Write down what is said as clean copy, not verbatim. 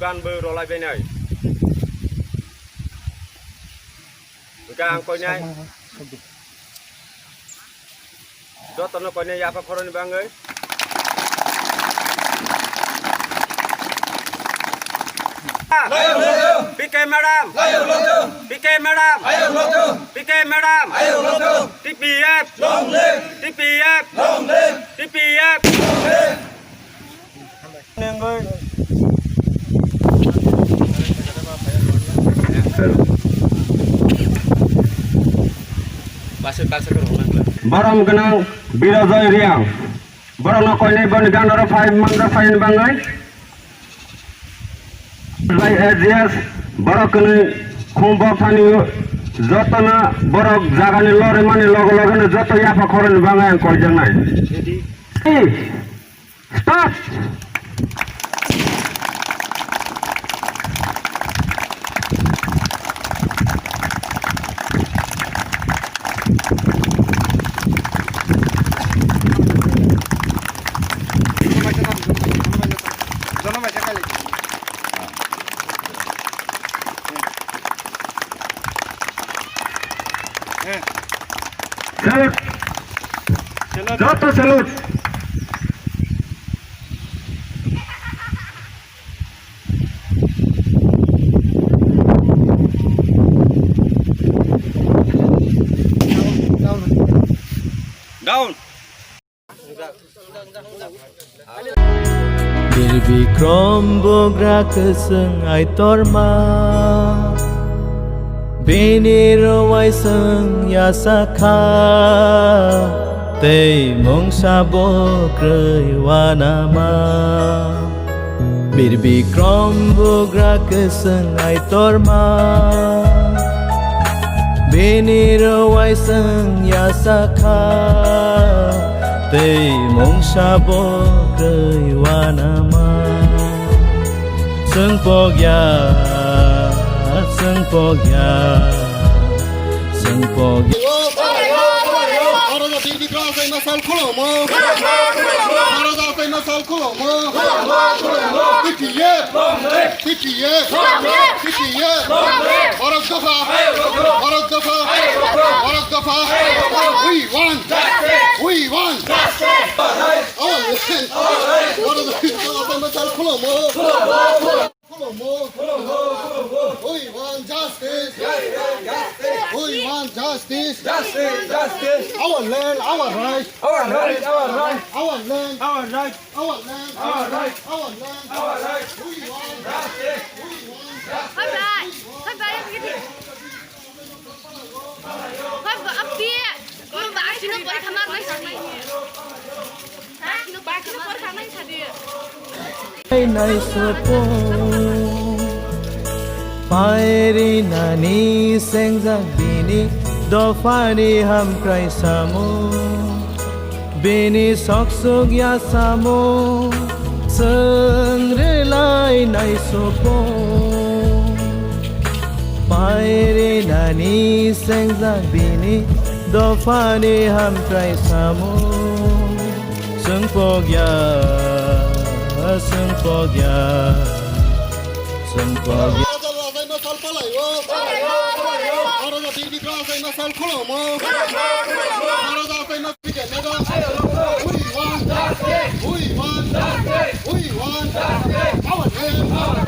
gan bơ rồi lại bên này càng coi nhai cho tao nó coi nhai apa koron bang ơi Bikram madam Bikram madam Bikram madam TPF TPF TPF neng ơi Baram kenang Birajoy Riang Baram no koi nei ban gan ora 5 mangra fine bangai Lai areas Barak ni khumba thani jotona borok jagani lore mani logo logo ne joto yafa khoren bangai koi jangai start Salute. Joto salute. Down. BirBikram Bubagra keseng ai torma Beniro ai seng ya sakha Tei mong sabo krei wanama BirBikram Bubagra keseng ai torma Beniro ai seng ya sakha Tei mong sabo krei wanama Seng pogya Seng pogya Seng pogya We won. We want justice. We want justice. Justice. Our land, our right. Our right. Our land, Our right. our land, Our right. our land. Our right. We want Justice. Thôi bà em cái gì? Thôi bà ấp bia. Con bà chỉ nó bơi tham ăn đấy sao đi? Hả? Nó bà chỉ nó bơi tham ăn sao đi? Nai sopo Pairi nani sengjak bini Dofani ham krai samo Bini soksuk ya samo Sengre lai nai sopo Pairi nani sengjak bini Dofani ham krai samo Sengpogya Sengpogya Sengpogya We want our land,